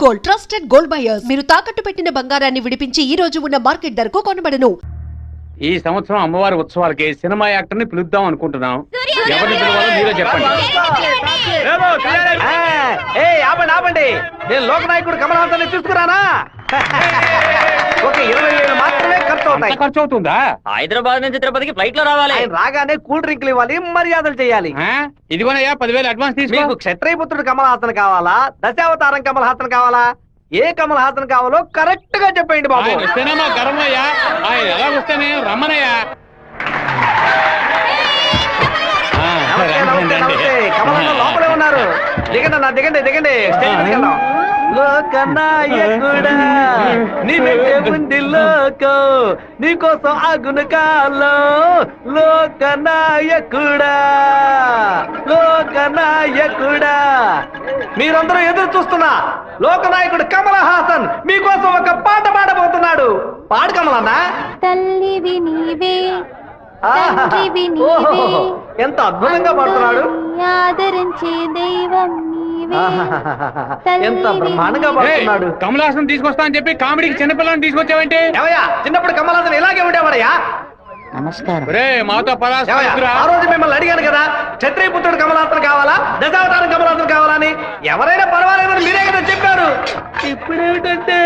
Gold trusted gold buyers. మీరు తాకట్టు పెట్టిన బంగారాన్ని విడిపించి ఈ రోజు ఉన్న మార్కెట్ ధరకు కొనబడను. ఈ సంవత్సరం అమ్మవారి ఉత్సవాలకి సినిమా యాక్టర్ ని పిలుద్దాం అనుకుంటున్నాం. ఎవరిని పిలవాలో మీరే చెప్పండి. ఆపండి, నేను లోకనాయకుడు కమల్ హాసన్ తీసుకురానా? ఒక 20,000 మాత్రమే ఖర్చు అవుతుందా? హైదరాబాద్ నుంచి తిరుపతికి ఫ్లైట్ లో రావాలి. ఆయన రాగానే కూల్ డ్రింక్లు ఇవ్వాలి, మర్యాదలు చేయాలి. ఇదిగోనయ్యా 10,000 అడ్వాన్స్ తీసుకో. మీకు క్షత్రియపుత్రుడు కమల్ హాసన్ కావాలా, దశావతారం కమల్ హాసన్ కావాలా? ఏ కమల్ హాసన్ కావాలో కరెక్ట్ గా చెప్పండి బాబు. వస్తేనేమో గర్వయ్యా, ఆయన ఎలా వస్తేనే రమ్మనయ్యా. కమల్ హాసన్ లోపలే ఉన్నారు. దిగండి అన్న, దిగండి దిగండి, స్టేజ్ మీదకి వెళ్దాం. లోకనాయకుడా నీ వెంటే ఉంది లోకం, నీకోసం ఆగును కాలం. లోకనాయకుడా లోకనాయకుడా, మీరందరూ ఎదురు చూస్తున్నా లోకనాయకుడు కమల్ హాసన్ మీకోసం ఒక పాట పాడబోతున్నాడు. పాడు కమలన్నా. తల్లివి నీవే, ఎంత అద్భుతంగా పాడుతున్నాడు. ఆదరించే దైవం నీవే, ఎంత బ్రహ్మాండంగా పాడుతున్నాడు. కమల్ హాసన్ తీసుకొస్తా అని చెప్పి కామెడీకి చిన్నపిల్లని తీసుకొచ్చావంటే? చిన్నప్పుడు కమల్ హాసన్ ఇలాగే ఉండేవాడయ్యా. నమస్కారం. మాతో ఆ రోజు మిమ్మల్ని అడిగాను కదా, క్షత్రియపుత్రుడు కమల్ హాసన్ కావాలా, దశావతారం కమల్ హాసన్ కావాలని. ఎవరైనా పర్వాలేదని మీరే కదా చెప్పారు. ఇప్పుడేమిటంటే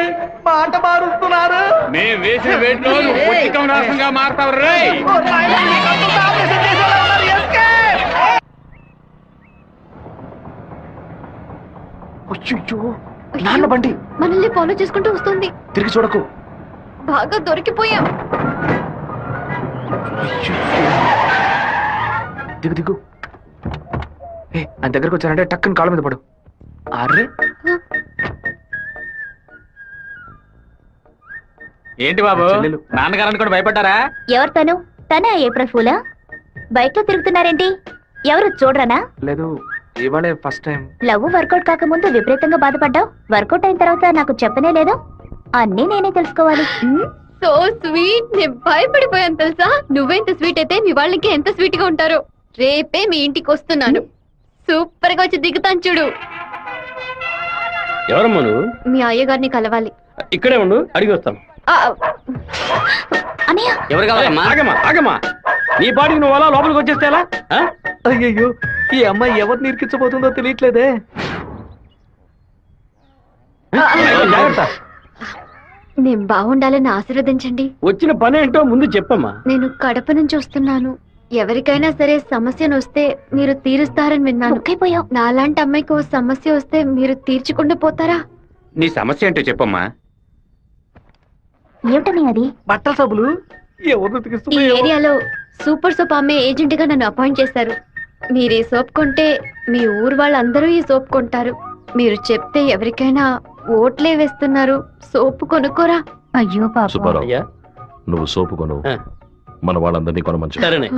పాట మారుస్తున్నారు. మేము వేసిన వేట్లో కమల్ హాసన్ గా మారుతావు రే. నాన్న బండి మనల్ని ఫాలో చేసుకుంటూ వస్తుంది. తిరిగి చూడకు. బాగా దొరికిపోయాం. దిగు దిగు. ఆయన దగ్గరకు వచ్చారంటే టక్కుని కాళ్ళ మీద పడు. అర్రే ఏంటి బాబు, నాన్నగారని కూడా భయపడ్డారా? ఎవరు తను? తనే ఏప్రిల్ ఫూలా? బైక్ లో తిరుగుతున్నారేంటి? ఎవరు చూడరానా? లేదు, ఇవాళే ఫస్ట్ టైం. లవ్ వర్కౌట్ కాకముందు విపరీతంగా బాధపడ్డావు, వర్కౌట్ అయిన తర్వాత నాకు చెప్పనే లేదు. అన్నీ నేనే తెలుసుకోవాలి. సో స్వీట్, నేను భయపడిపోయాను తెలుసా. నువ్వెంత స్వీట్ అయితే మీ వాళ్ళకి ఎంత స్వీట్ గా ఉంటారో. రేపే మీ ఇంటికి వస్తున్నాను, సూపర్ గా వచ్చి దిగుతాను చూడు. ఎవరమ్మా నువ్వు? మీ అయ్యగారిని కలవాలి. ఇక్కడే ఉండు, అడిగి వస్తాను. అన్నయ్య, ఎవరు కావాలమ్మా? ఆగమ్మా ఆగమ్మా, నీ పాటికి నువ్వు అలా లోపలికి వచ్చేస్తే ఎలా? అయ్యయ్యో, ఈ అమ్మాయి ఎవరు నిరికించబోతుందో తెలియట్లేదే. జాగ్రత్త. నేను బాగుండాలని ఆశీర్వదించండి. వచ్చిన పని ఏంటో ముందు చెప్పమ్మా. నేను కడప నుంచి వస్తున్నాను. ఎవరికైనా సరే సమస్యను వస్తే మీరు తీరుస్తారని విన్నాను. నాలాంటి అమ్మాయికి ఓ సమస్య వస్తే మీరు తీర్చకుండా పోతారా? నీ సమస్య ఏంటో చెప్పమ్మా. ఏమిటని అది? బట్టల సబ్బులు ఈ ఏరియాలో సూపర్ సోప్ అమ్మే ఏజెంట్ గా నన్ను అపాయింట్ చేశారు. మీరు ఈ సోప్ కొంటే మీ ఊరు వాళ్ళందరూ ఈ సోప్ కొంటారు. మీరు చెప్తే ఎవరికైనా ఓట్లే వేస్తున్నారు. సోపు కొనుక్కోరా. అయ్యో పాప. నువ్వు సోపు కొను, మన వాళ్ళందరినీ కొనమంచు. సరేనే.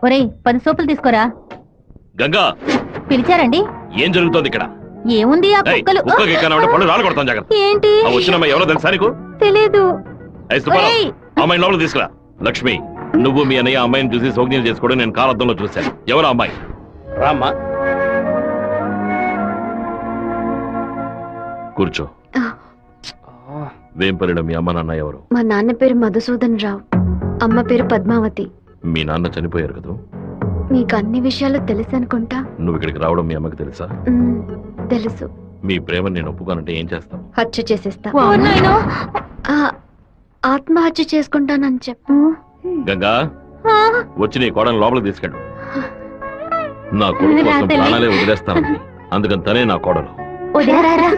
ఒరేయ్, 10 సోపులు తీసుకోరా. గంగా, పిలిచారండి? ఏం జరుగుతోంది ఇక్కడ? ఏముంది, ఆ కుక్కలు. పళ్ళు రాలు కొడతాం, జాగ్రత్త. ఏంటి? వచ్చినమ్మా ఎవరో తెలుసా నీకు? తెలీదు. అమ్మాయి లోపల తీసుకురా. లక్ష్మి, నువ్వు మీ అన్నయ్య అమ్మాయిని చూసి సౌజ్ఞం చేసుకోవడం నేను కాలద్దంలో చూశాను. ఎవరు అమ్మాయి? రామ్మా, కూర్చో. వేంపల్లిలో మీ అమ్మ నాన్న ఎవరు? మా నాన్న పేరు మధుసూదన్ రావు, అమ్మ పేరు పద్మావతి. మీ నాన్న చనిపోయారు కదా? మీకు అన్ని విషయాలు తెలుసు అనుకుంటా. నువ్వు ఇక్కడికి రావడం మీ అమ్మకి తెలుసా? తెలుసు. మీ ప్రేమను నేను ఒప్పుకోనంటే ఏం చేస్తావు? హత్య చేసేస్తా. ఆత్మహత్య చేసుకుంటానని చెప్పు. గంగా, వచ్చి నీ కోడని లోపలికి తీసుకెళ్ళు. నా కొడుకు కోసం ప్రాణాలే వదిలేస్తాను, అందుకని తనే నా కోడలు.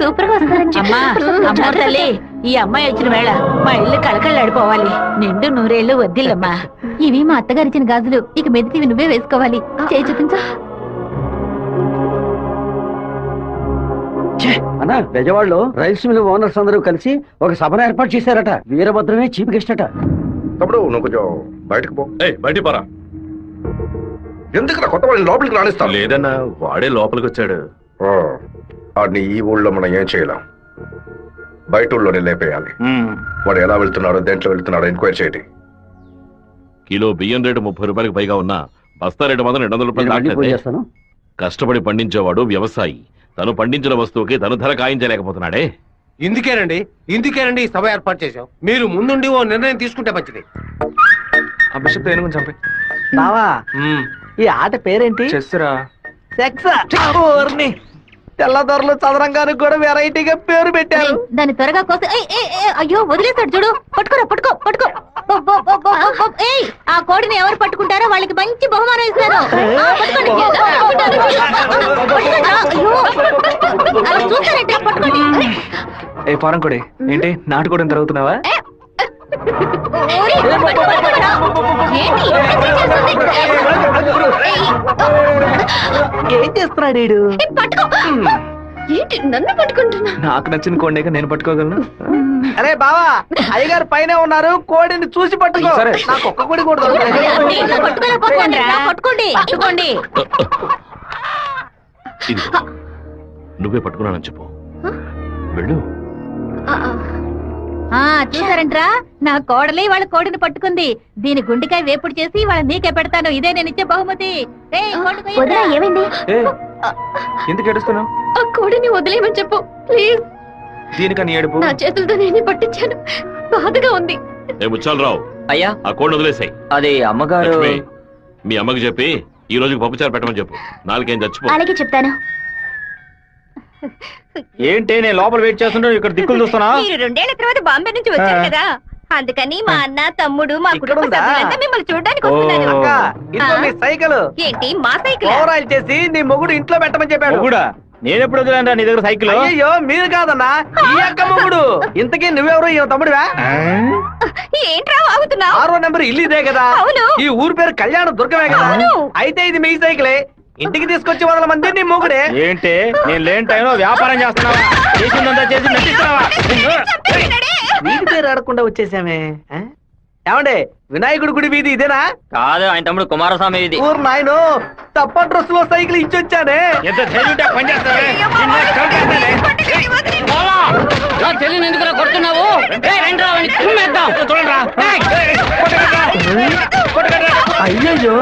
సూపర్ గా వస్తారని. ఈ అమ్మాయి వచ్చిన వేళ మా ఇల్లు కలకళ్ళాడిపోవాలి. నిండు నూరేళ్లు వద్దిల్లమ్మా. ఇవి మా అత్తగారిచ్చిన గాజులు, ఇక మెదిటి నువ్వే వేసుకోవాలి. చేయి చూపించా. అన్నా, బెజవాడలో రైల్స్ మిల్ ఓనర్స్ అందరూ కలిసి ఒక సభను ఏర్పాటు చేశారట. వీరభద్రమే చీఫ్ గెస్ట్ అట. తప్పుడు నువ్వు కొంచెం బయటకు పో. బయటికి పోరా. ఎందుకు కొత్త వాళ్ళని లోపలికి రాణిస్తాం? లేదన్నా, వాడే లోపలికి వచ్చాడు. వాడిని ఈ ఊళ్ళో మనం ఏం చేయలేం, బయట ఊళ్ళోనే లేపేయాలి. వాడు ఎలా వెళ్తున్నాడో, దేంట్లో వెళ్తున్నాడో ఎంక్వైరీ చేయండి. కిలో బియ్యం రేటు 30 రూపాయలకు పైగా ఉన్నా బస్తా రేటు మాత్రం 200 రూపాయలు దాటలేదు. కష్టపడి పండించేవాడు వ్యవసాయి, తను పండించిన వస్తువుకి తను ధర కాయించలేకపోతున్నాడే. ఇందుకేనండి ఈ సభ ఏర్పాటు చేశాం. మీరు ముందుండి ఓ నిర్ణయం తీసుకుంటే మంచిది. ఆ బిషప్ ఏనుగుని చంపే బావా. ఈ ఆట పేరేంటి? చెస్సురా. సెక్స్. తెల్లదొరలు చదరంగానికి కూడా వెరైటీగా పేరు పెట్టారు. దాన్ని త్వరగా కోసం అయ్యో వదిలేస్తాడు చూడు. పట్టుకోరా పట్టుకో పట్టుకో. ఏయ్, ఆ కోడిని ఎవరు పట్టుకుంటారో వాళ్ళకి మంచి బహుమానం ఇస్తాను. పట్టుకోండి. అయ్యో, అలా చూస్తారంటే పట్టుకోండి. ఏ ఫారం కోడి ఏంటి నాటుకోవడం జరుగుతున్నావా? ఏం చేస్తున్నాడు వీడు? ఏంటి నన్ను పట్టుకుంటున్నా? నాకు నచ్చిన కోడిని నేను పట్టుకోగలను. అరే బావా, అయ్యగారు పైన ఉన్నారు, కోడిని చూసి పట్టుకో. నాకు ఒక్క కోడి కూడా పట్టుకోండి పట్టుకోండి. ఇదిగో, నువ్వే పట్టుకున్నానని చెప్పు. వెళ్ళు. చూసారంట్రా, నా కోడలి వాళ్ళ కోడిని పట్టుకుంది. దీని గుండెకాయ వేపుడు చేసి వాళ్ళ నీకే పెడతాను. ఇదే నేను ఇచ్చే బహుమతి. ఏమైంది? ఎందుకు ఏడుస్తున్నావు? ఆ కోడిని వదిలేయమని చెప్పు ప్లీజ్. దీనికని ఏడుపు? నా చేతులతో నేనే పట్టించాను, బాధగా ఉంది. ఏ ముచ్చాలరావు, అయ్యా ఆ కోడిని వదిలేసాయి. అది అమ్మగారు. లక్ష్మి, మీ అమ్మకి చెప్పి ఈ రోజుకి పప్పుచారు పెట్టమని చెప్పు. నాలుగేం చచ్చిపో. అలాగే చెప్తాను. ఏంటి నేను లోపల వెయిట్ చేస్తుంటే ఇక్కడ దిక్కులు చూస్తున్నా? మీరు 2 ఏళ్ల తర్వాత బాంబే నుంచి వచ్చారు కదా, అందుకని మా అన్న తమ్ముడు మా కుటుంబ సభ్యులంతా మిమ్మల్ని చూడడానికి వస్తున్నారు. సైకిల్ ఏంటి మా సైకిల్? ఓవరాయిల్ చేసి నీ మొగుడు ఇంట్లో పెట్టమని చెప్పాడు. నేను ఎప్పుడు వదిలేంటా నీ దగ్గర సైకిల్? అయ్యో మీరు కాదన్నా, ఈ అక్క మొగుడు. ఇంతకీ నువ్వెవరు? ఈ తమ్ముడివా? ఏంట్రా వాగుతున్నావు? 6వ నెంబర్ ఇల్లు ఇదే కదా? అవును. ఈ ఊరు పేరు కళ్యాణ దుర్గమే కదా? అయితే ఇది మీ సైకిలే. ఇంటికి తీసుకొచ్చి 100 మంది నీ మొగుడే. ఏంటి నేను లేని టైంలో వ్యాపారం చేస్తున్నావా? చేసిందంతా చేసి నటిస్తున్నావా? వీడి పేరు ఆడకుండా వచ్చేసామే. ఏమండే, వినాయకుడి గుడి వీధి ఇదేనా? కాదు, ఆయన తమ్ముడు కుమారస్వామి ఇది. ఊరు నాయను, తప్ప డ్రెస్ లో సైకిల్ ఇచ్చొచ్చానే. చెల్లిని ఎందుకు కొడుతున్నావు? అయ్యో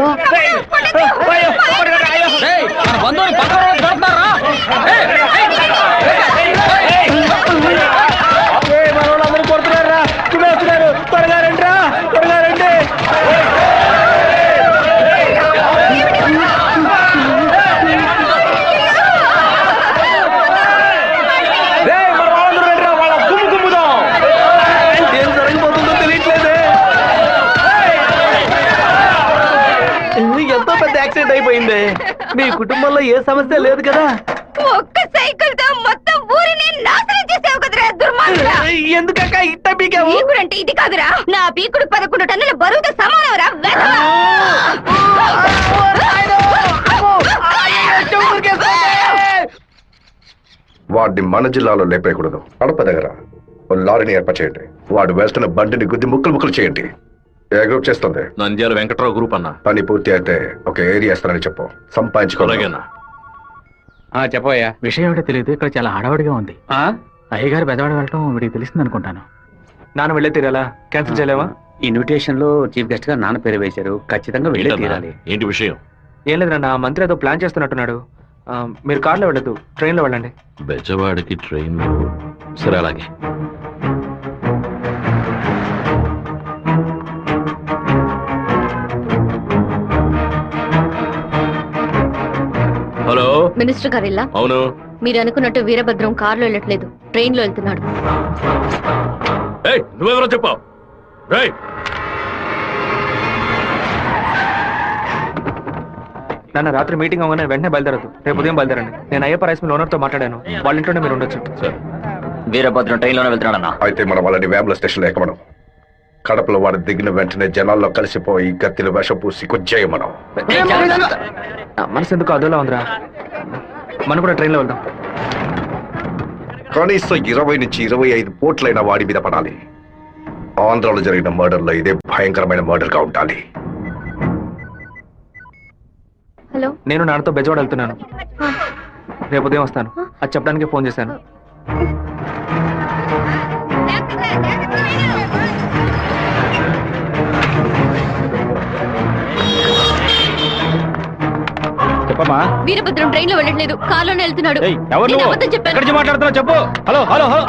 మన బంధువులు పక్క దొరుకుతారా? మనోళ్ళందరూ కొడుతున్నారా? వస్తున్నారు, త్వరగా రండి, త్వరగా రండి. ఏం జరగబోతుందో తెలియట్లేదే. ఎంతో పెద్ద యాక్సిడెంట్ అయిపోయింది. మీ కుటుంబంలో ఏ సమస్య లేదు కదా? ఒక్క సైకిల్ తో మొత్తం ఊరిని నాశనం చేసావు కదరా దుర్మార్గుడా. ఎందుకక్క ఇట్ట పీకావు? పీకుడు అంటే ఇది కాదురా, నా పీకుడు 11 టన్నుల బరువుతో సమానవరా. వాడిని మన జిల్లాలో లేపేయకూడదు. కడప దగ్గర ఓ లారీని ఏర్పాటు చేయండి. వాడు వేస్తున్న బండిని గుద్ది ముక్కలు చేయండి. ఏ గ్రూప్ చేస్తుంది? నంద్యాల వెంకట్రావు గ్రూప్ అన్నా. పని పూర్తి అయితే ఒక ఏరియా ఇస్తానని చెప్పు. సంపాదించుకోలేనా? చెప్పయ్యా. విషయం ఏమిటో తెలియదు, ఇక్కడ చాలా హడావుడిగా ఉంది. అయ్యగారు బెదవాడ వెళ్ళటం వీడికి తెలిసింది అనుకుంటాను. నాన్న వెళ్ళే తీరాలా? క్యాన్సిల్ చేయలేవా? ఇన్విటేషన్ లో చీఫ్ గెస్ట్ గా నాన్న పేరు వేశారు, ఖచ్చితంగా వెళ్ళే తీరాలి. ఏంటి విషయం? ఏం లేదు నాన్న, మంత్రి ఏదో ప్లాన్ చేస్తున్నట్టున్నాడు. మీరు కార్లో వెళ్ళదు, ట్రైన్ లో వెళ్ళండి. బెజవాడికి ట్రైన్? సరే అలాగే. హలో, మినిస్టర్ గారిల్లా? అవును. మీరు అనుకున్నట్టు వీరభద్రం కారులో వెళ్ళట్లేదు, ట్రైన్ లో వెళ్తున్నాడు. నువ్వెవరో చెప్పావు? నాన్న రాత్రి మీటింగ్ అవగానే వెంటనే బయలుదేరదు, రేపు ఉదయం బయలుదేరండి. నేను అయ్యప్ప రైస్ మిల్ ఓనర్ తో మాట్లాడాను, వాళ్ళ ఇంట్లోనే మీరు ఉండొచ్చు. సరే. వీరభద్రం ట్రైన్ లోనే వెళ్తున్నాడన్నా. అయితే మనం వాళ్ళని వేముల స్టేషన్ ఎక్కమనం. కడపలో వాడు దిగిన వెంటనే జనాల్లో కలిసిపోయి గత్తిని వేషం పూసి కొచ్చేయమనం. మనసు ఎందుకు అదోలా ఉందిరా, మనం కూడా ట్రైన్ లో వెళ్దాం. కనీసం 20 నుంచి 25 పోట్లైన వాడి మీద పడాలి. ఆంధ్రాలో జరిగిన మర్డర్ లో ఇదే భయంకరమైన మర్డర్ గా ఉండాలి. హలో, నేను నాన్నతో బెజవాడ వెళ్తున్నాను, రేపు ఉదయం వస్తాను. అది చెప్పడానికి ఫోన్ చేశాను. చెప్పమ్మా. వీరభద్రం ట్రైన్ లో వెళ్ళట్లేదు, కార్లోనే వెళ్తున్నాడు. ఏయ్, ఎవరు నేను నువ్వు? అబద్ధం చెప్పాను. ఎక్కడి నుంచి మాట్లాడుతున్నావు చెప్పు. హలో హలో హలో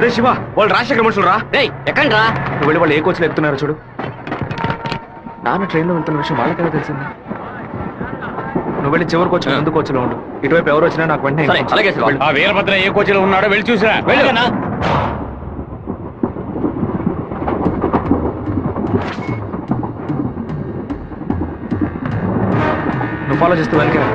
రే శివ, వాళ్ళు రాజశేఖర మనుషులు రా. ఎక్కడ రా? నువ్వు వెళ్ళి వాళ్ళు ఏ కోచ్లో ఎక్కుతున్నారో చూడు. నాన్న ట్రైన్లో వెళ్తున్న విషయం వాళ్ళకెలా తెలిసింది? నువ్వు వెళ్ళి చివరి కోచ్ ముందు కోచ్లో ఉండు. ఇటువైపు ఎవరు వచ్చినా నాకు వెంటనే సరే, అలాగే శివ. ఆ వీరభద్ర ఏ కోచ్లో ఉన్నాడో వెళ్ళి చూసిరా. వెళ్ళు. నువ్వు ఫాలో చేస్తూ వెనకరా.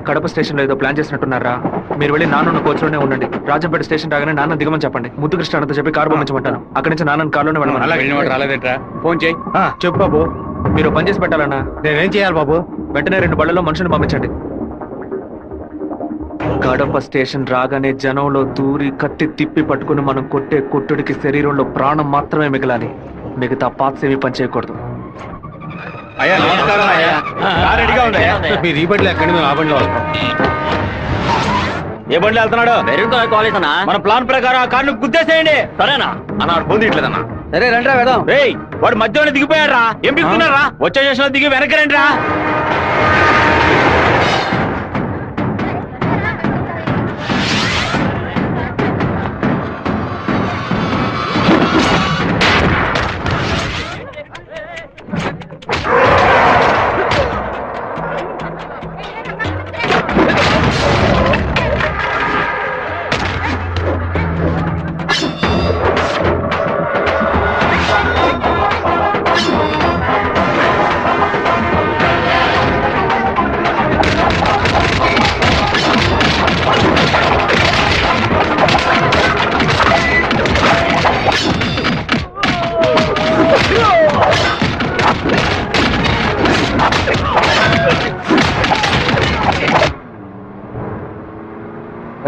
కడప స్టేషన్ లో ఏదో ప్లాన్ చేసినట్టున్నారా? మీరు వెళ్ళి నాన్న కోచ్లోనే ఉండండి. రాజంపేట స్టేషన్ రాగానే నాన్న దిగమని చెప్పండి. ముద్దు కృష్ణ అంతా చెప్పి కారు పంపించమంటాను. అక్కడి నుంచి నాన్న కారులోనే అలా వెళ్ళమని. వెళ్ళినవాడు రాలేదేట్రా? ఫోన్ చేయి. చెప్పు బాబు. మీరు పని చేసి పెట్టాలన్నా. నేనేం చేయాలి బాబు? వెంటనే 2 బళ్ళలో మనుషులు పంపించండి. కడప స్టేషన్ రాగానే జనంలో దూరి కత్తి తిప్పి పట్టుకుని మనం కొట్టే కొట్టుడికి శరీరంలో ప్రాణం మాత్రమే మిగలాలి. మిగతా పార్ట్స్ ఏమీ పని చేయకూడదు. అయ్యా నమస్కారం అయ్యా. కారు రెడీగా ఉందయ్యా. మీరు ఈ బండిలో ఎక్కడి మేము ఆ బండిలో వస్తాం. ఏ బండి వెళ్తున్నాడు? మెరుగు కాలేజ్ అన్నా. మన ప్లాన్ ప్రకారం ఆ కార్ను గుద్దేసేయండి. సరేనా అన్నాడు ఫోన్ తీయట్లేదన్నా. సరే రండిరా వెళ్దాం. రేయ్, వాడు మధ్యలో దిగిపోయాడు రా. ఏం పిలుస్తున్నారా? వచ్చే స్టేషన్ లో దిగి వెనక్కి రండి రా.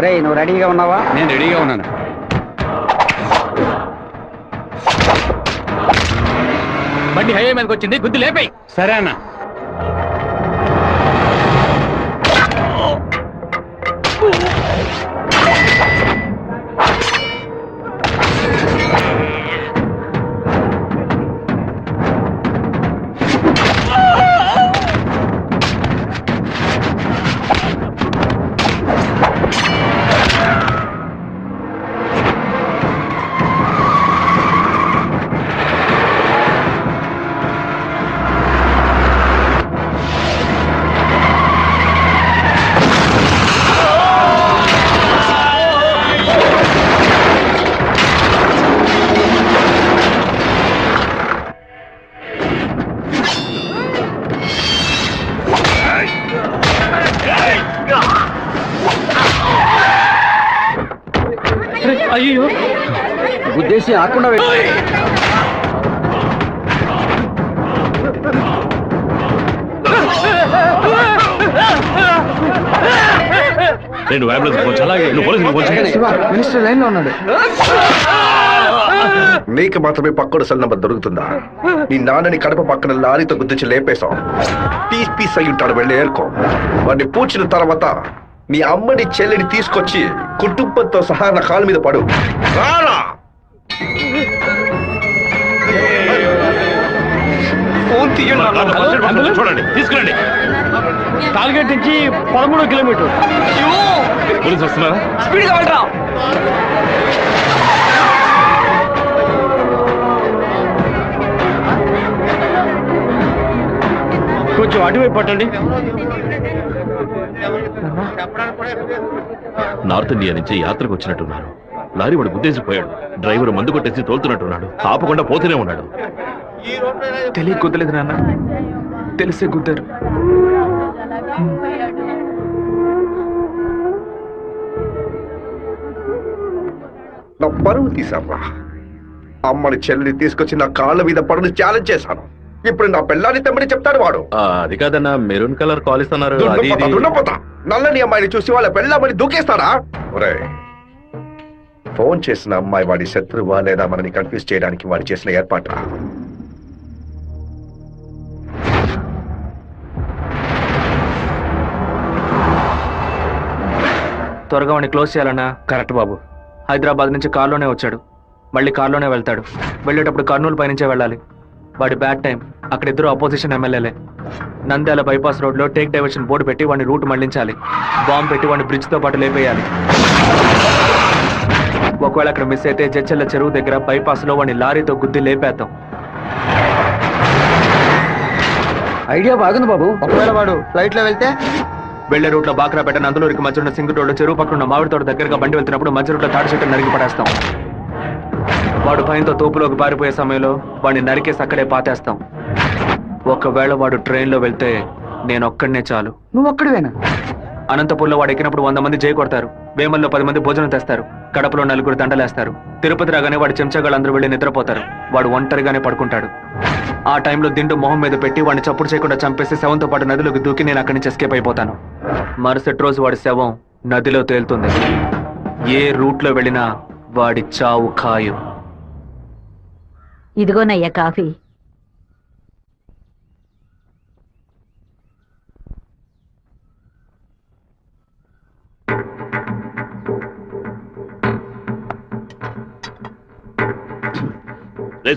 రే నువ్వు రెడీగా ఉన్నావా? నేను రెడీగా ఉన్నాను. బండి హైవే మీదకి వచ్చింది, గుద్ది లేపాయి. సరే అన్న. అయ్యో, గుద్దేసి ఆకుండా నేను అంబులెన్స్ ఫోన్ చేయి. నువ్వు పోలీసులకు ఫోన్ చేయి. మినిస్టర్ లైన్ లో ఉన్నాడు. నీకు మాత్రమే పక్కడు సెల్ నంబర్ దొరుకుతుందా? నీ నాన్నని కడప పక్కన లారీతో గుద్దించి లేపేశాం. పీస్ పీస్ అయి ఉంటాడు. వెళ్ళి ఏరుకో. వాడిని పూడ్చిన తర్వాత నీ అమ్మని చెల్లిని తీసుకొచ్చి కుటుంబంతో సహా నా కాలు మీద పడు. రారా ఫోన్ తీయండి. చూడండి, తీసుకురండి. టార్గెట్ నుంచి 13 కిలోమీటర్. పోలీసు వస్తున్నారా? స్పీడ్గా వెళ్ళరా. కొంచెం అటువైపు పట్టండి. నార్త్ ఇండియా నుంచి యాత్రకు వచ్చినట్టున్నారు. లారీ వాడు గుద్దేసిపోయాడు. డ్రైవర్ మందు కొట్టేసి తోలుతున్నట్టున్నాడు. ఆపకుండా పోతూనే ఉన్నాడు. తెలియ గుద్దలేదు నాన్న, తెలిసే గుద్దారు. నా పరువు తీసారా? అమ్మని చెల్లిని తీసుకొచ్చి నా కాళ్ళ మీద పడుని ఛాలెంజ్ చేశాను. ఇప్పుడు నా పిల్లాన్ని తెమ్మని చెప్తాడు వాడు. అది కాదన్నా, మెరూన్ కలర్ కాల్ ఇస్తున్నారు. దున్నపోతా నల్లని అమ్మాయిని చూసి వాళ్ళ పెళ్ళామని దూకేస్తాడా? ఒరేయ్, ఫోన్ చేసిన అమ్మాయి వాడి శత్రువా లేదా మనని కన్ఫ్యూజ్ చేయడానికి వాడు చేసిన ఏర్పాటు. త్వరగా వాడిని క్లోజ్ చేయాలన్నా. కరెక్ట్ బాబు. హైదరాబాద్ నుంచి కారులోనే వచ్చాడు, మళ్ళీ కారులోనే వెళ్తాడు. వెళ్ళేటప్పుడు కర్నూలు పైనుంచే వెళ్ళాలి. వాడి బ్యాడ్ టైం. అక్కడ ఇద్దరు అపోజిషన్ ఎమ్మెల్యేలే. నంద్యాల బైపాస్ రోడ్ లో టేక్ డైవర్షన్ బోర్డు పెట్టి వాడిని రూట్ మళ్లించాలి. బాంబు పెట్టి వాడిని బ్రిడ్జ్ తో పాటు లేపేయాలి. ఒకవేళ అక్కడ మిస్ అయితే జడ్చెల్ల చెరువు దగ్గర బైపాస్ లో వాడిని లారీతో గుద్ది లేపేద్దాం. ఐడియా బాగుంది బాబు. ఒకవేళ వాడు ఫ్లైట్ లో వెళ్తే వెళ్లే రూట్ లో బాక్రాపేట నందులూరికి మధ్య ఉన్న సింగు రోడ్డు చెరువు పక్కన ఉన్న మామిడి తోట దగ్గరగా బండి వెళ్తున్నప్పుడు మధ్య రూట్ లో తాడి చెట్టు నరికి పడేస్తాం. వాడు భయంతో తోపులోకి పారిపోయే సమయంలో వాడిని నరికేసి అక్కడే పాతేస్తాం. ఒకవేళ వాడు ట్రైన్ లో వెళ్తే నేను ఒక్కడనే చాలు. నువ్వు ఒక్కడివేనా? అనంతపూర్లో వాడు ఎక్కినప్పుడు 100 మంది జై కొడతారు. వేమల్లో 10 మంది భోజనం తెస్తారు. కడపలో 4 దండలేస్తారు. తిరుపతి రాగానే వాడి చెంచగాళ్ళందరూ వెళ్ళి నిద్రపోతారు. వాడు ఒంటరిగానే పడుకుంటాడు. ఆ టైంలో దిండు మొహం మీద పెట్టి వాడిని చప్పుడు చేయకుండా చంపేసి శవంతో పాటు నదిలోకి దూకి నేను అక్కడి నుంచి ఎస్కేప్ అయిపోతాను. మరుసటి రోజు వాడి శవం నదిలో తేలుతుంది. ఏ రూట్ లో వెళ్ళినా వాడి చావు ఖాయం. ఇదిగోనయ్యా కాఫీ.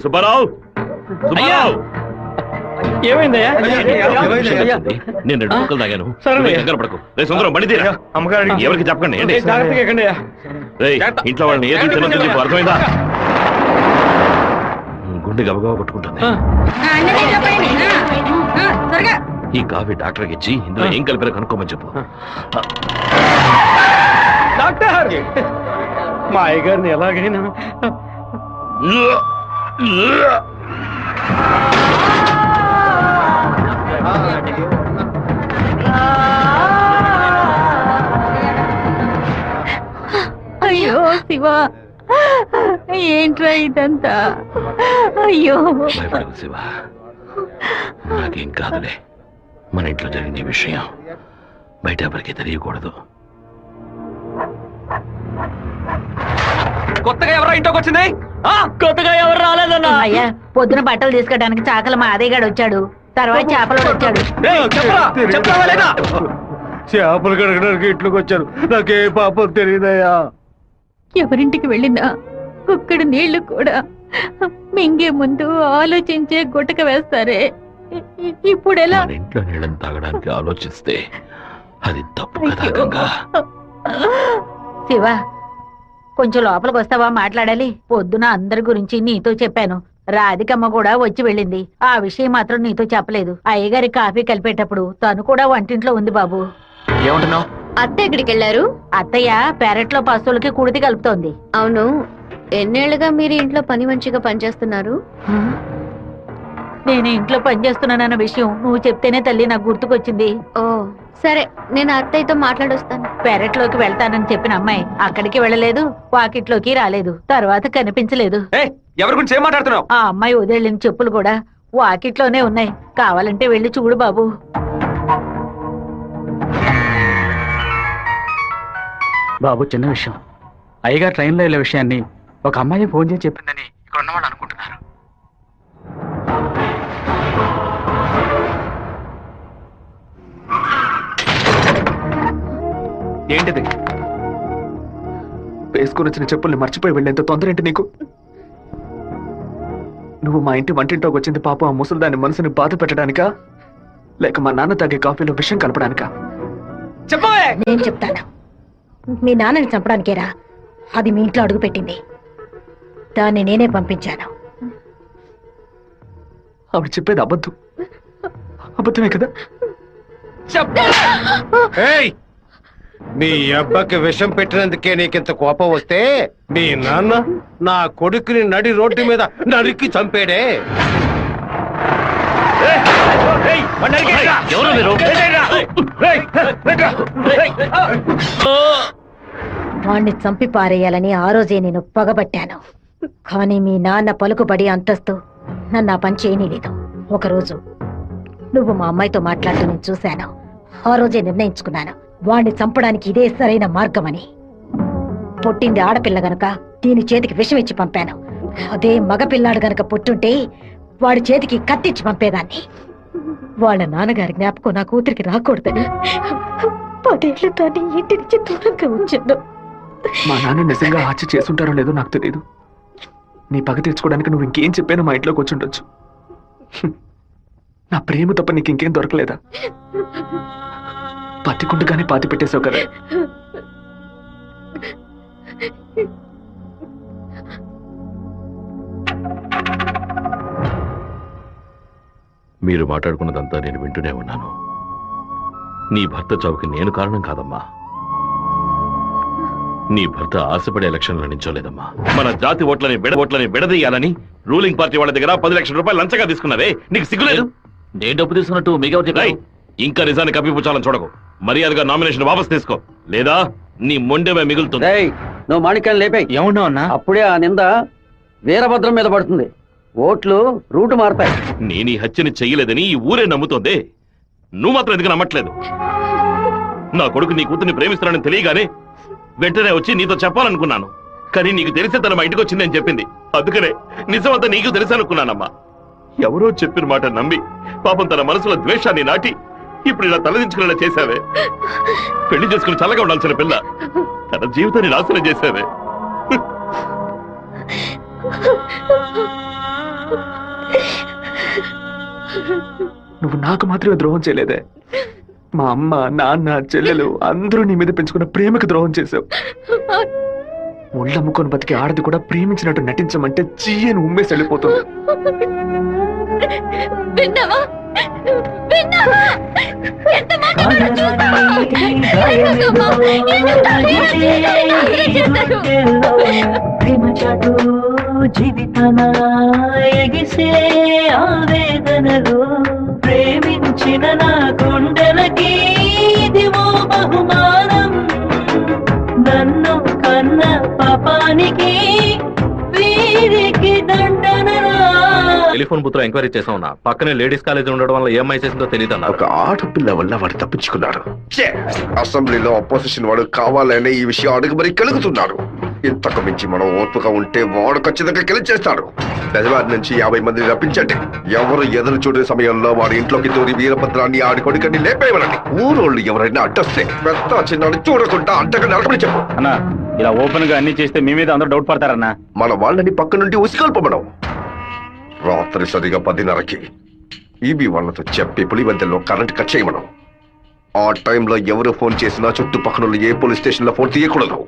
సుబ్బారావు, సుబ్బారావు, ఏమైందయ్యా? నేను 2 ముక్కలు తాగాను. సరే. నువ్వు కంగారు పడకు. రే సుందరం, బండి తీరా. అమ్మగారు ఎవరికి చెప్పకండి. ఏంటి? జాగ్రత్తగా ఎక్కండి అయ్యా. రేయ్, ఇంట్లో వాళ్ళని ఏది తినొద్దు చెప్పు, అర్థమైందా? గుండె గబగబా కొట్టుకుంటుంది. ఈ కాఫీ డాక్టర్కి ఇచ్చి ఇందులో ఏం కలిపారో కనుక్కోమని చెప్పు. డాక్టర్, మా అయ్యగారిని ఎలాగైనా అయ్యో శివ, ఏంట్రా ఇదంతా? అయ్యో భయపడకు శివ, నాకేం కాదులే. మన ఇంట్లో జరిగిన విషయం బయట ఎవరికి తెలియకూడదు. కొత్తగా ఎవరో ఇంట్లోకి వచ్చింది? కొత్తగా ఎవరు రాలేదన్నా. అయ్యా, పొద్దున బట్టలు తీసుకోవడానికి చాకల మా అదేగాడు వచ్చాడు. తర్వాత చేపలు వచ్చాడు. చేపలు కడగడానికి ఇంట్లోకి వచ్చారు. నాకే పాపం తెలియదయ్యా. ఎవరింటికి వెళ్ళినా ఒక్కడు నీళ్లు కూడా మింగే ముందు ఆలోచించే గుట్టక వేస్తారే. ఇప్పుడు ఎలా? మన ఇంట్లో నీళ్ళని తాగడానికి ఆలోచిస్తే అది తప్పు కదా గంగా. శివ, కొంచెం లోపలికి వస్తావా? మాట్లాడాలి. పొద్దున అందరి గురించి నీతో చెప్పాను. రాధికమ్మ కూడా వచ్చి వెళ్ళింది. ఆ విషయం మాత్రం నీతో చెప్పలేదు. అయ్యగారి కాఫీ కలిపేటప్పుడు తను కూడా వంటింట్లో ఉంది బాబు. ఏమంటున్నావు? అత్త ఎక్కడికి వెళ్ళారు? అత్తయ్య పెరట్లో పశువులకి కుడితి కలుపుతోంది. అవును, ఎన్నేళ్లుగా మీరు ఇంట్లో పని మంచిగా పనిచేస్తున్నారు? నేను ఇంట్లో పనిచేస్తున్నానన్న విషయం నువ్వు చెప్తేనే తల్లి నాకు గుర్తుకొచ్చింది. ఓ సరే, నేను అత్తయ్యతో మాట్లాడొస్తాను. పెరట్లోకి వెళ్తానని చెప్పిన అమ్మాయి అక్కడికి వెళ్ళలేదు, వాకిట్లోకి రాలేదు, తర్వాత కనిపించలేదు. ఎవరి గురించి ఏం మాట్లాడుతున్నావు? ఆ అమ్మాయి వదిలిన చెప్పులు కూడా వాకిట్లోనే ఉన్నాయి. కావాలంటే వెళ్ళి చూడు బాబు. బాబు, చిన్న విషయం. అయ్యగారు ట్రైన్లో వెళ్ళే విషయాన్ని ఒక అమ్మాయి ఫోన్ చేసి చెప్పిందని ఇక్కడ ఉన్నవాళ్ళు అనుకుంటున్నారు. ఏంటిది? వేసుకుని వచ్చిన చెప్పుల్ని మర్చిపోయి వెళ్ళేంత తొందర ఏంటి నీకు? నువ్వు మా ఇంటి వంటింట్లోకి వచ్చింది పాప ఆ ముసలిదాని మనసుని బాధ పెట్టడానికా, లేక మా నాన్న తాగే కాఫీలో విషయం కలపడానికా? చెప్పవే. నేను చెప్తాను. మీ నాన్నని చంపడానికేరా అది మీ ఇంట్లో అడుగు పెట్టింది. దాన్ని నేనే పంపించాను. ఆవిడ చెప్పేది అబద్ధం. అబద్ధమే కదా? మీ అబ్బకి విషం పెట్టినందుకే నీకింత కోపం వస్తే మీ నాన్న నా కొడుకుని నడి రోడ్డు మీద నరికి చంపాడే. ఎవరు మీరు? వాణ్ణి చంపి పారేయాలని ఆ రోజే నేను పగబట్టాను. కానీ మీ నాన్న పలుకుబడి అంతస్తు నన్ను ఆ పని చేయనీలేదు. ఒకరోజు నువ్వు మా అమ్మాయితో మాట్లాడుతూ నేను చూశాను. ఆ రోజే నిర్ణయించుకున్నాను, వాణ్ణి చంపడానికి ఇదే సరైన మార్గమని. పుట్టింది ఆడపిల్ల గనక దీని చేతికి విషం ఇచ్చి పంపాను. అదే మగపిల్లాడు గనక పుట్టుంటే వాడి చేతికి కత్తిచ్చి పంపేదాన్ని. వాళ్ళ నాన్నగారి జ్ఞాపకం నా కూతురికి రాకూడదని 10 ఏళ్లు దాన్ని ఇంటి నుంచి దూరంగా ఉంచాను. మా నాన్న నిజంగా హత్య చేసుంటారో లేదో నాకు తెలియదు. నీ పగ తీర్చుకోవడానికి నువ్వు ఇంకేం చెప్పానో మా ఇంట్లోకి వచ్చి ఉండొచ్చు. నా ప్రేమ తప్ప నీకు ఇంకేం దొరకలేదా? పత్తికుండగానే పాతి పెట్టేశావు కదా. మీరు మాట్లాడుకున్నదంతా నేను వింటూనే ఉన్నాను. నీ భర్త చావుకి నేను కారణం కాదమ్మా. నీ భర్త ఆశపడే ఎలక్షన్లో నించోలేదమ్మా. మన జాతి ఓట్లని విడదీయాలని రూలింగ్ పార్టీ వాళ్ళ దగ్గర 10 లక్షల రూపాయలు లంచగా తీసుకున్నావే, నీకు సిగ్గులేదు? నేను డబ్బు తీసుకున్నట్టు మీకు ఇంకా నిజాన్ని కప్పిపుచ్చాలని చూడకు. మర్యాదగా నామినేషన్ వాపస్ తీసుకో, లేదా నీ మొండెమే మిగులుతుంది. నువ్వు మాణిక్యాన్ని లేపే. ఏమన్నా అన్నా? అప్పుడే ఆ నింద వీరభద్రం మీద పడుతుంది. ఓట్లు రూటు మారతాయి. నేను ఈ హత్యని చెయ్యలేదని ఈ ఊరే నమ్ముతోంది. నువ్వు మాత్రం ఎందుకు నమ్మట్లేదు? నా కొడుకు నీ కూతుర్ని ప్రేమిస్తున్నానని తెలియగానే వెంటనే వచ్చి నీతో చెప్పాలనుకున్నాను. కానీ నీకు తెలిసే తన మా ఇంటికి వచ్చిందని చెప్పింది. అందుకనే నిజమంతా నీకు తెలుసనుకున్నానమ్మా. ఎవరో చెప్పిన మాట నమ్మి పాపం తన మనసులో ద్వేషాన్ని నాటి ఇప్పుడు ఇలా తలదించుకునేలా చేశావే. పెళ్లి చేసుకుని చల్లగా ఉండాల్సిన పిల్ల తన జీవితాన్ని నాశనం చేశావే. నువ్వు నాకు మాత్రమే ద్రోహం చేయలేదే, మా అమ్మ, నాన్న, చెల్లెలు అందరూ నీ మీద పెంచుకున్న ప్రేమకు ద్రోహం చేశావు. ఒళ్ళమ్ముకొని బతికి ఆడది కూడా ప్రేమించినట్టు నటించమంటే చీయని ఉమ్మేసి వెళ్ళిపోతుంది. జీవితమా ఎగిసే ఆవేదనలు ప్రేమించిన నా గుండెలకి ఇదివో బహుమానం. నన్ను కన్న పాపానికి వీరికి దండనరా. టెలిఫోన్ బుత్ లో ఎంక్వైరీ చేసా ఉన్నా. పక్కనే లేడీస్ కాలేజ్ ఉండడం వల్ల ఏమై చేసిందో తెలియదు అన్నారు. ఒక ఆడపిల్ల వల్ల వాడు తప్పించుకున్నాడు. అసెంబ్లీలో అపోజిషన్ వాడు కావాలనే ఈ విషయం అడుగు మరి కలుగుతున్నాడు. ఇంతకు మించి మనం ఓర్పుగా ఉంటే వాడు ఖచ్చితంగా గెలిచేస్తాడు. బెజవారి నుంచి 50 మందిని రప్పించండి. ఎవరు ఎదురు చూడే సమయంలో వాడి ఇంట్లోకి దూరి వీరభద్రాన్ని ఆడి కొడుకని లేపేయమనండి. ఊరోళ్ళు ఎవరైనా అడ్డొస్తే పెద్ద చిన్నాడు చూడకుండా అడ్డగా నడపని చెప్పు. అన్నా ఇలా ఓపెన్ గా అన్ని చేస్తే మీ మీద అందరూ డౌట్ పడతారన్నా. మన వాళ్ళని పక్క నుండి ఉసిగొల్పమనం. రాత్రి సరిగా 10:30కి ఈబీ వాళ్ళతో చెప్పి పులివెందుల్లో కరెంట్ కట్ చేయమనం. ఆ టైంలో ఎవరు ఫోన్ చేసినా చుట్టుపక్కల ఏ పోలీస్ స్టేషన్ లో ఫోన్ తీయకూడదు.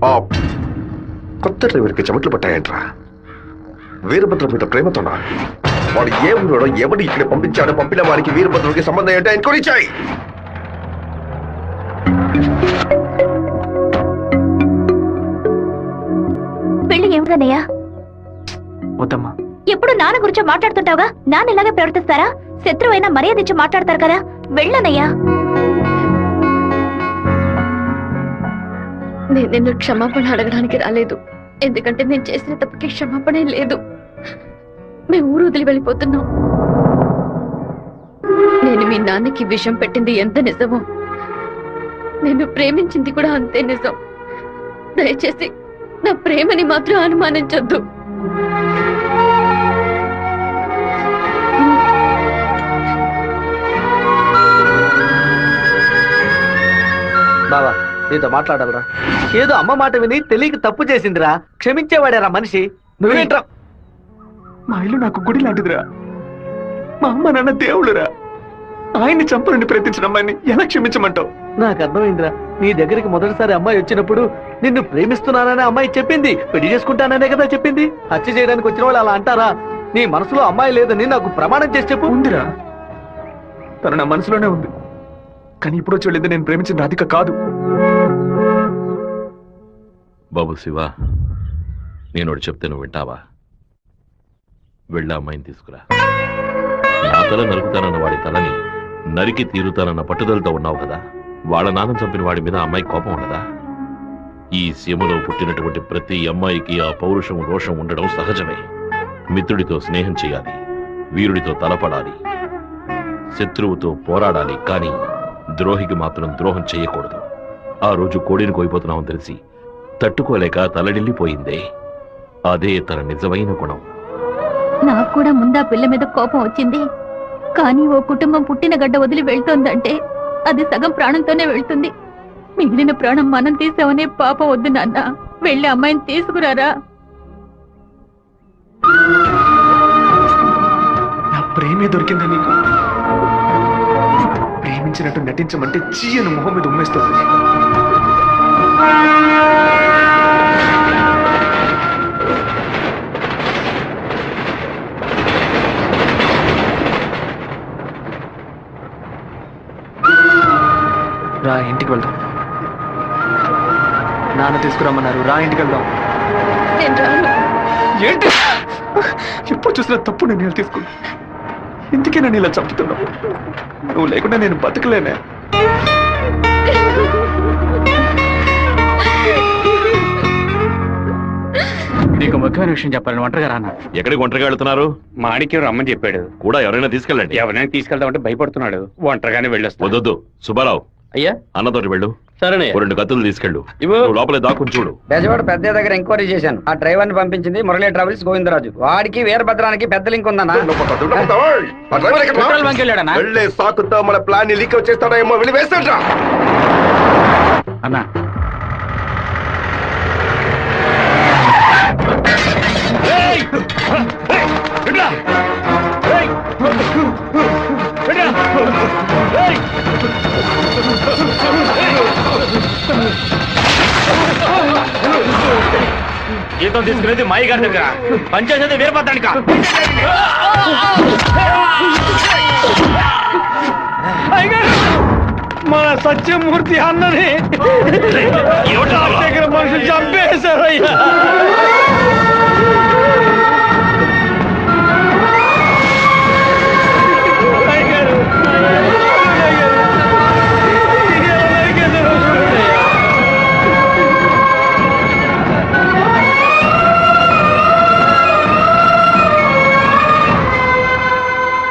ఆ కొత్త డ్రైవర్కి చెమట్లు పట్టాయంట్రా. వీరభద్రం మీద ప్రేమతోనా? వాడు ఏ ఊరోడో ఎవడు ఇక్కడ పంపించాడో పంపిన వారికి వీరభద్రుడికి సంబంధం ఏంటో ఎంక్వైరీ చేయి. పెళ్లి ఏమిటన్నయ్యా? వద్దమ్మా. ఎప్పుడు నాన్న గురించి మాట్లాడుతుంటావుగా, నాన్న ఇలాగే ప్రవర్తిస్తారా? శత్రువైనా మర్యాద ఇచ్చి మాట్లాడతారు కదా, వెళ్ళనయ్యా. నేను నిన్ను క్షమాపణ అడగడానికి రాలేదు. ఎందుకంటే నేను చేసిన తప్పుకి క్షమాపణ లేదు. మేము ఊరు వదిలి వెళ్ళిపోతున్నాం. నేను మీ నాన్నకి విషం పెట్టింది ఎంత నిజమో, నేను ప్రేమించింది కూడా అంతే నిజం. దయచేసి నా ప్రేమని మాత్రం అనుమానించొద్దు. బావా నీతో మాట్లాడాలరా. ఏదో అమ్మ మాట విని తెలియక తప్పు చేసిందిరా, క్షమించేవాడేరా మనిషి. నువ్వేంట్రా? మా ఇల్లు నాకు గుడి లాంటిదిరా. మా అమ్మ నాన్న దేవుళ్ళురా. ఆయన్ని చంపాలని ప్రయత్నించిన అమ్మాయిని ఎలా క్షమించమంటావు? నాకు అర్థమైందిరా. నీ దగ్గరికి మొదటిసారి అమ్మాయి వచ్చినప్పుడు నిన్ను ప్రేమిస్తున్నానని అమ్మాయి చెప్పింది. పెళ్లి చేసుకుంటాననే కదా చెప్పింది. హత్య చేయడానికి వచ్చిన వాళ్ళు అలా అంటారా? నీ మనసులో అమ్మాయి లేదని నాకు ప్రమాణం చేసి చెప్పు. ఉందిరా, తను నా మనసులోనే ఉంది. కానీ ఇప్పుడు వచ్చి వెళ్ళింది నేను ప్రేమించిన రాధిక కాదు. బాబు శివ, నేను చెప్తే నువ్వు వింటావా? వెళ్ళి అమ్మాయిని తీసుకురా. నా తల నరుకుతానన్న వాడి తలని నరికి తీరుతానన్న పట్టుదలతో ఉన్నావు కదా. వాళ్ళ నాన్న చంపిన వాడి మీద అమ్మాయి కోపం ఉండదా? ఈ సీమలో పుట్టినటువంటి ప్రతి అమ్మాయికి ఆ పౌరుషం, రోషం ఉండడం సహజమే. మిత్రుడితో స్నేహం చేయాలి, వీరుడితో తలపడాలి, శత్రువుతో పోరాడాలి. కానీ ద్రోహికి మాత్రం ద్రోహం చేయకూడదు. ఆ రోజు కోడిని కోయిపోతున్నామని తెలిసి తట్టుకోలేక తలడిల్లిపోయిందే, అదే తన నిజమైన గుణం. నాకు కూడా ముందా పిల్ల మీద కోపం వచ్చింది. కానీ ఓ కుటుంబం పుట్టిన గడ్డ వదిలి వెళ్తోందంటే అది సగం ప్రాణంతోనే వెళ్తుంది. మిగిలిన ప్రాణం మనం తీసామనే పాపం వద్దు నాన్న. వెళ్ళి అమ్మాయిని తీసుకురారా. నా ప్రేమే దొరికిందా నీకు? ప్రేమించినట్టు నటించమంటే చీయను మొహం మీద ఉమ్మేస్తుంది. రా ఇంటికి వెళ్దాం. నాన్న తీసుకురమ్మన్నారు. రా ఇంటికి వెళ్దాం. నేను రాను. ఏంటి ఎప్పుడు చూసినా తప్పు నిర్ణయాలు తీసుకున్నా. ఇందుకే నన్ను ఇలా చంపుతున్నావు. నువ్వు లేకుండా నేను బతకలేనే. నీకు ముఖ్యమైన విషయం చెప్పాలని ఒంటరిగా రానా? ఎక్కడికి ఒంటరిగా వెళ్తున్నారు? మాణిక్యం రమ్మని చెప్పాడు. కూడా ఎవరైనా తీసుకెళ్ళండి. ఎవరైనా తీసుకెళ్దామంటే భయపడుతున్నాడు. ఒంటరిగానే వెళ్ళొస్తా. వద్దొద్దు సుబ్బారావు, అయ్యా అన్నతోటి వెళ్ళు. సరేనే. 2 కత్తులు తీసుకెళ్ళు. నువ్వు లోపలే దాక్కుని చూడు. బెజవాడ పెద్ద దగ్గర ఎంక్వైరీ చేశాను. ఆ డ్రైవర్ ని పంపించింది మురళీ ట్రావెల్స్ గోవిందరాజు. వాడికి వీరభద్రానికి పెద్ద లింక్ ఉందన్నా. పెట్రోల్ బంక్ వెళ్ళాడన్నా. వెళ్ళే సాకుతో మన ప్లాన్ ని లీక్ చేస్తాడో ఏమో. వెళ్ళి వేస్తాడ్రా అన్నా. జీతం తీసుకునేది మాయి గారి దగ్గర, పనిచేసేది వీరభద్రానిక. మన సత్యమూర్తి అన్నని దగ్గర మనుషులు చంపేశారయ్యా.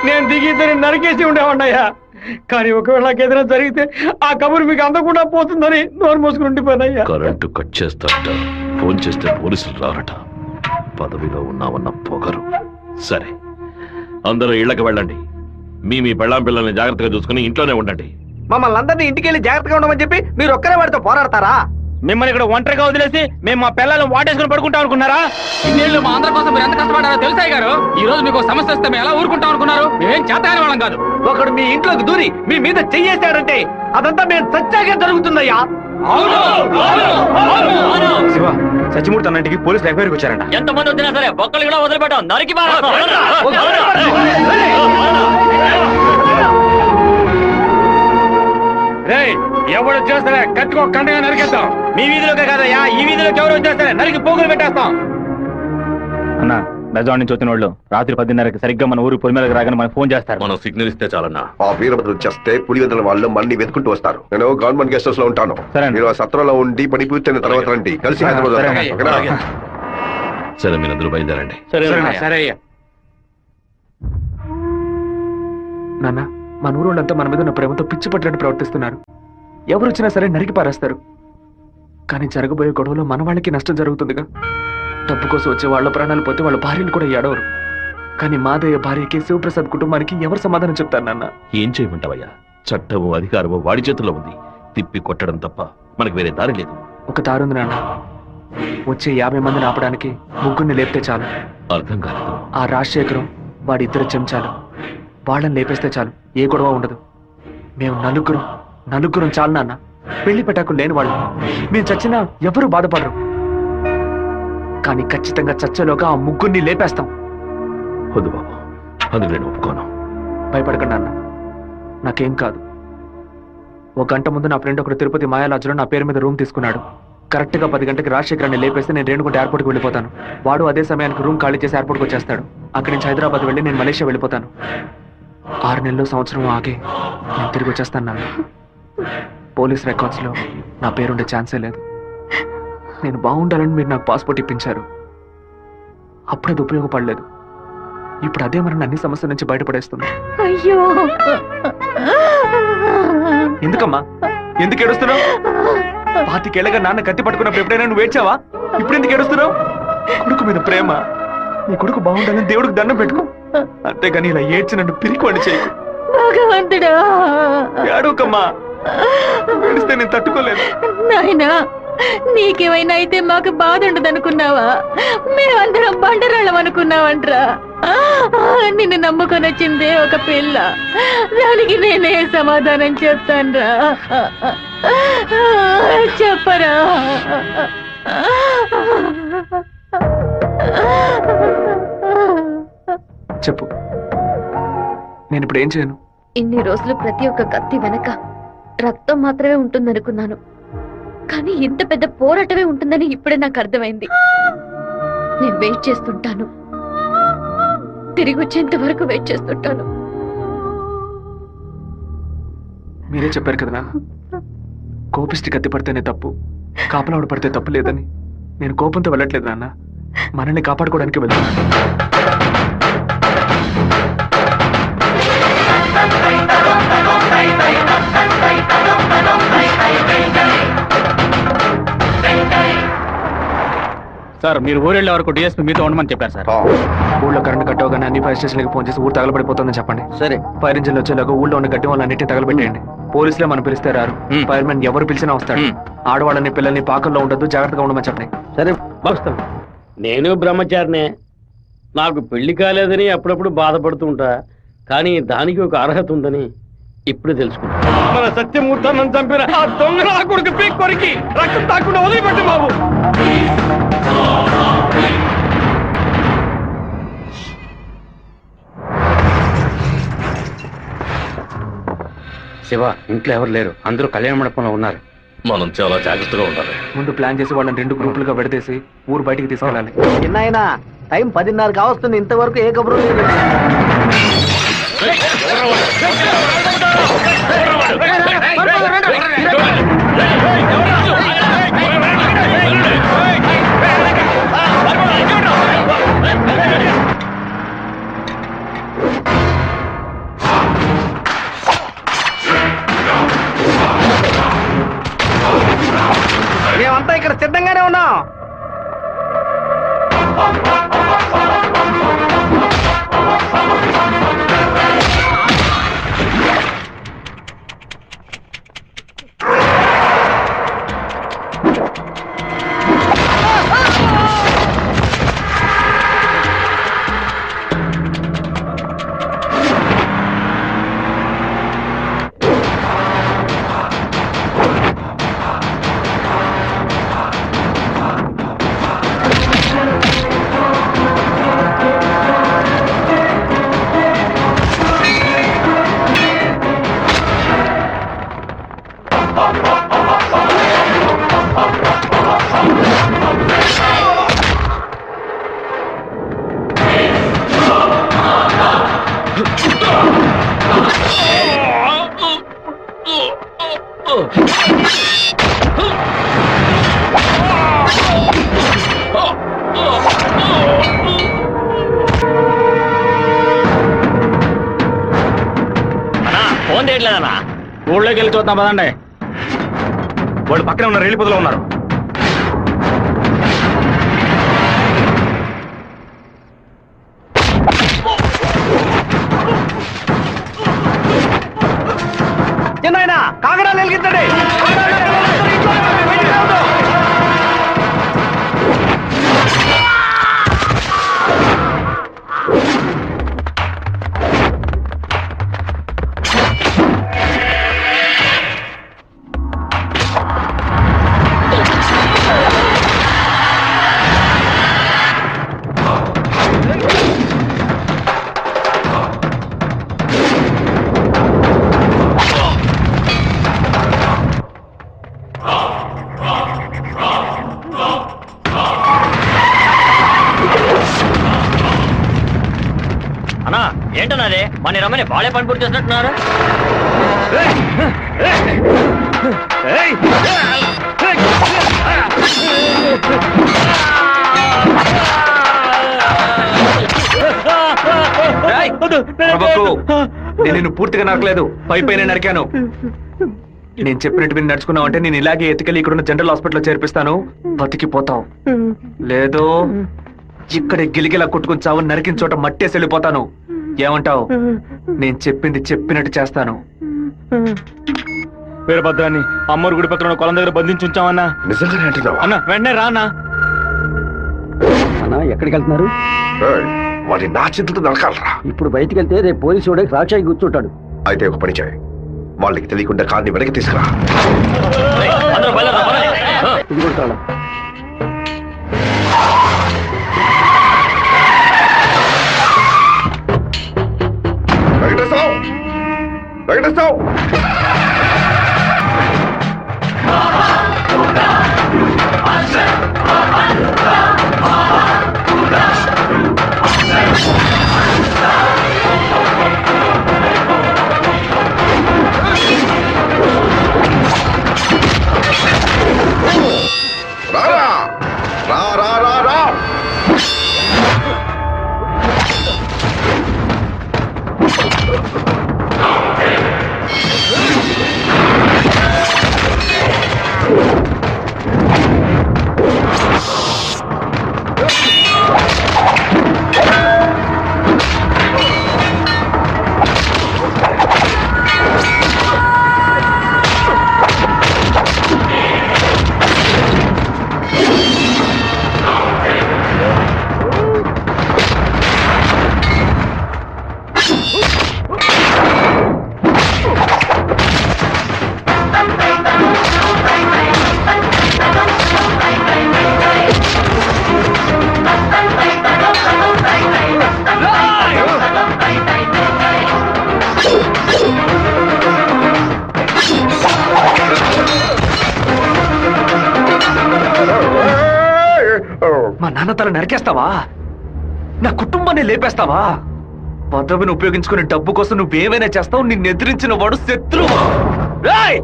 నేను దిగి ఇద్దరిని నరికేసి ఉండేవాడినయ్యా. కానీ ఒకవేళ నాకు ఏదైనా జరిగితే ఆ కబురు మీకు అందకుండా పోతుందని నోరు మూసుకుని ఉండిపోయినయ్యా. కరెంటు కట్ చేస్తారట, ఫోన్ చేస్తే పోలీసులు రారట. పదవిలో ఉన్నామన్న పొగరు. సరే, అందరూ ఇళ్లకు వెళ్ళండి. మీ పెళ్ళాం పిల్లల్ని జాగ్రత్తగా చూసుకుని ఇంట్లోనే ఉండండి. మమ్మల్ని అందరినీ ఇంటికి వెళ్ళి జాగ్రత్తగా ఉండమని చెప్పి మీరు ఒక్కరే వాడితో పోరాడతారా? మిమ్మల్ని ఇక్కడ ఒంటరిగా వదిలేసి మేము మా పిల్లలను వాటేసుకుని పడుకుంటాం అనుకున్నారా? ఇన్నేళ్ళు మా అందరి కోసం మీరు ఎంత కష్టపడారో తెలుసాయి గారు. ఈ రోజు మీకు సమస్య వస్తే మేము ఎలా ఊరుకుంటాం అనుకున్నారు? మేమేం చేతగాని వాళ్ళం కాదు. ఒకడు మీ ఇంట్లోకి దూరి మీ మీద చెయ్యేశాడంటే అదంతా మేము సత్యాగా జరుగుతుందయ్యా. శివ, సత్యమూర్తి అన్నింటికి పోలీసులు ఎంక్వైరీకి వచ్చారంట. ఎంతమంది వచ్చినా సరే ఒక్కళ్ళు కూడా వదిలిపెట్టాం. నరికి ఎవడు వచ్చేస్తారే కత్తికో కండగా నరికేద్దాం. మీ వీధిలోకే కాదయ్యా, ఈ వీధిలోకి ఎవరు వచ్చేస్తారే నరికి పోగులు పెట్టేస్తాం. అన్న, బెజవాడ నుంచి వచ్చిన వాళ్ళు రాత్రి 10:30కి సరిగ్గా మన ఊరు పొలిమేరకు రాగానే మనకు ఫోన్ చేస్తారు. మనం సిగ్నల్ ఇస్తే చాలన్నా. ఆ వీరభద్రం చేస్తే పులివెందుల వాళ్ళు మన్ని వెతుకుంటూ వస్తారు. నేను గవర్నమెంట్ గెస్ట్ హౌస్ లో ఉంటాను. సరే. మీరు ఆ సత్రంలో ఉండి పని పూర్తయిన తర్వాత రండి. కలిసి హైదరాబాద్ సరే. వద్దాం. ఓకేనా? సరే, మీరందరూ బయలుదేరండి. సరే అయ్యా. నాన్న, మన ఊరోళ్ళంతా మన మీద ఉన్న ప్రేమతో పిచ్చి పట్టినట్టు ప్రవర్తిస్తున్నారు. ఎవరు వచ్చినా సరే నరికి పారేస్తారు. కానీ జరగబోయే గొడవలో మన వాళ్ళకి నష్టం జరుగుతుందిగా. డబ్బు కోసం వచ్చే వాళ్ళ ప్రాణాలు పోతే వాళ్ళ భార్యలు కూడా ఏడవరు. కానీ మాదయ్య భార్యకి శివప్రసాద్ కుటుంబానికి ఎవరు సమాధానం చెప్తారు నాన్న? ఏం చేయమంటావయ్యా? చట్టము అధికారము వాడి చేతుల్లో ఉంది. తిప్పి కొట్టడం తప్ప మనకు వేరే దారి లేదు. ఒక దారుంది నాన్న. వచ్చే 50 మందిని ఆపడానికి ముగ్గురిని లేపితే చాలు. అర్థం కాలేదు. ఆ రాజశేఖరం వాడి 2 చెంచాలు వాళ్ళని లేపేస్తే చాలు, ఏ గొడవ ఉండదు. మేము నలుగురం చాలు నాన్న. పెళ్లి పెట్టాకులు లేని వాళ్ళు. మేము చచ్చినా ఎవరూ బాధపడరు. కానీ ఖచ్చితంగా చచ్చేలోగా ఆ ముగ్గురిని లేపేస్తాం. వద్దు బాబు, అందుకు నేను ఒప్పుకోను. భయపడకండి అన్న, నాకేం కాదు. 1 గంట ముందు నా ఫ్రెండ్ ఒకడు తిరుపతి మాయాలాజులో నా పేరు మీద రూమ్ తీసుకున్నాడు. కరెక్ట్ గా 10 గంటకి రాజశేఖరాన్ని లేపేస్తే నేను రేణుగుంట ఎయిర్పోర్ట్కి వెళ్ళిపోతాను. వాడు అదే సమయానికి రూమ్ ఖాళీ చేసి ఎయిర్పోర్ట్కి వచ్చేస్తాడు. అక్కడి నుంచి హైదరాబాద్ వెళ్ళి నేను మలేషియా వెళ్ళిపోతాను. 6 నెలలు సంవత్సరం ఆగే నేను తిరిగి వచ్చేస్తాను నాన్న. పోలీస్ రికార్డ్స్ లో నా పేరుండే ఛాన్సే లేదు. నేను బాగుండాలని మీరు నాకు పాస్పోర్ట్ ఇప్పించారు. అప్పుడు అది ఉపయోగపడలేదు. ఇప్పుడు అదే మరి అన్ని సమస్యల నుంచి బయటపడేస్తుంది. అయ్యో, ఎందుకమ్మా, ఎందుకు ఏడుస్తున్నావు? 25 ఏళ్ళగా నాన్న కత్తి పట్టుకున్నప్పుడు ఎప్పుడైనా నువ్వు ఏడ్చావా? ఇప్పుడు ఎందుకు ఏడుస్తున్నావు? కొడుకు మీద ప్రేమ. నీ కొడుకు బాగుండాలని దేవుడికి దండం పెట్టుకో. అంతేగాని ఇలా ఏడ్చి నన్ను పిరికివాడిని చేయకు. భగవంతుడా. ఏడవకమ్మా. ఏడిస్తే నేను తట్టుకోలేదు. నాయనా, నీకేమైనా అయితే మాకు బాధ ఉండదనుకున్నావా? మేమందరం బండరాళ్ళం అనుకున్నావంట్రా. నిన్ను నమ్ముకొని వచ్చిందే ఒక పిల్ల, దానికి నేనే సమాధానం చెప్తాన్రా. చెప్పరా? చెప్పు, నేను ఇప్పుడు ఏం చేయను? ఇన్ని రోజులు ప్రతి ఒక్క కత్తి వెనక రక్తం మాత్రమే ఉంటుందనుకున్నాను, కానీ ఇంత పెద్ద పోరాటమే ఉంటుందని ఇప్పుడే నాకు అర్థమైంది. నేను వెయిట్ చేస్తుంటాను, తిరిగి వచ్చేంత వరకు వెయిట్ చేస్తుంటాను. మీరే చెప్పారు కదా నాన్న, కోపిష్టి కత్తి పడితేనే తప్పు, కాపలావిడ పడితే తప్పు లేదని. నేను కోపంతో వెళ్ళట్లేదు నాన్న, మనల్ని కాపాడుకోవడానికి వెళ్తున్నాను. సార్, మీరు ఊరెళ్ళే వరకు డిఎస్పీ మీతో ఉండమని చెప్పారు సార్. ఊళ్ళో కరెంట్ కట్ అవగానే అన్ని ఫైర్ స్టేషన్లకు ఫోన్ చేసి ఊరు తగలబడిపోతుందని చెప్పండి. సరే. ఫైర్ ఇంజిన్ వచ్చేలాగా ఊళ్ళో ఉన్న గట్టి వాళ్ళన్నింటినీ తగలబెట్టేయండి. పోలీసులే మనం పిలిస్తే రారు, ఫైర్ మ్యాన్ ఎవరు పిలిచినా వస్తాడు. ఆడవాళ్ళని పిల్లల్ని పాకల్లో ఉండదు, జాగ్రత్తగా ఉండమని చెప్పండి. సరే వస్తాను. నేను బ్రహ్మచారినే, నాకు పెళ్లి కాలేదని అప్పుడప్పుడు బాధపడుతూ ఉంటా, కానీ దానికి ఒక అర్హత ఉందని ఇప్పుడు తెలుసుకున్నా. మన సత్యమూర్తాన్ని చంపిన ఆ దొంగ నా కొడుకు పీక్ కొరికి రక్తం తాకుండా వదిలిపెట్టు బాబు. శివ, ఇంట్లో ఎవరు లేరు, అందరూ కళ్యాణ మండపంలో ఉన్నారు. మనం చాలా జాగ్రత్తగా ఉండాలి. ముందు ప్లాన్ చేసి వాళ్ళని 2 గ్రూపులుగా విడదీసి ఊరు బయటికి తీసుకెళ్ళాలి. చిన్నాయన టైం 10:30 కావస్తుంది, ఇంతవరకు ఏ కబురు లేదు. మేమంతా ఇక్కడ సిద్ధంగానే ఉన్నాం. ఫోన్ చేయట్లేదన్నా. ఊళ్ళోకి వెళ్ళి చూద్దాం పదండి. వాళ్ళు పక్కనే ఉన్న రైలు పొదలో ఉన్నారు. చిన్నాయన కాగడాలు వెలిగించండి. అన్నా ఏంటన్నది? మన రమ్మని బాలే పని పూర్తి చేసినట్టున్నారు. నేను పూర్తిగా నరకలేదు, పైపైన నరికాను. నేను చెప్పినట్టు మీరు నడుచుకున్నావు అంటే నేను ఇలాగే ఎత్తుకెళ్ళి ఇక్కడున్న జనరల్ హాస్పిటల్లో చేర్పిస్తాను, బతికిపోతావు. లేదో ఇక్కడ గిలిగిలా కొట్టుకుని చావు, నరికిన చోట మట్టేసి వెళ్ళిపోతాను. ఏమంటావు? నేను చెప్పింది చెప్పినట్టు చేస్తాను. వీరభద్రాన్ని అమ్మోరు గుడి పక్కన ఉన్న కొలం దగ్గర బంధించి ఉంచామన్నా. నిజంగానే అంటున్నావా? అన్న వెంటనే రా అన్నా. అన్నా ఎక్కడికి వెళ్తున్నారు? ఏయ్, వాడిని నా చేతులతో నరకాలరా. ఇప్పుడు బయటికి వెళ్తే రేపు పోలీసు వాడికి రాక్షాయి కూర్చుంటాడు. అయితే ఒక పని చేయి, వాళ్ళకి తెలియకుండా కార్ని వెనక్కి తీసుకురా. ఇది కూడా తాళం. వెంకటేశ్వర వెంకటేశ్వర రారా రా రా రా రా. మా నాన్న తల నరికేస్తావా? నా కుటుంబాన్ని లేపేస్తావా? పదవిని ఉపయోగించుకునే డబ్బు కోసం నువ్వేమైనా చేస్తావు. నిన్ను ఎదిరించిన వాడు శత్రువు. రేయ్!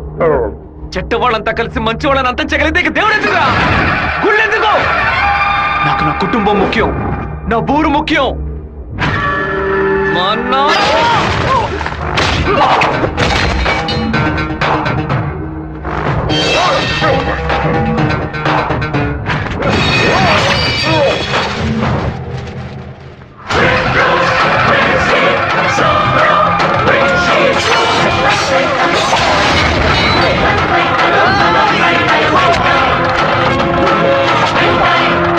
చెట్ట వాళ్ళంతా కలిసి మంచి వాళ్ళని అంతం చేయగలిగితే ఇక దేవుడు ఎందుకురా? గుళ్ళు ఎందుకు? నాకు నా కుటుంబం ముఖ్యం, నా ఊరు ముఖ్యం. మా నాన్న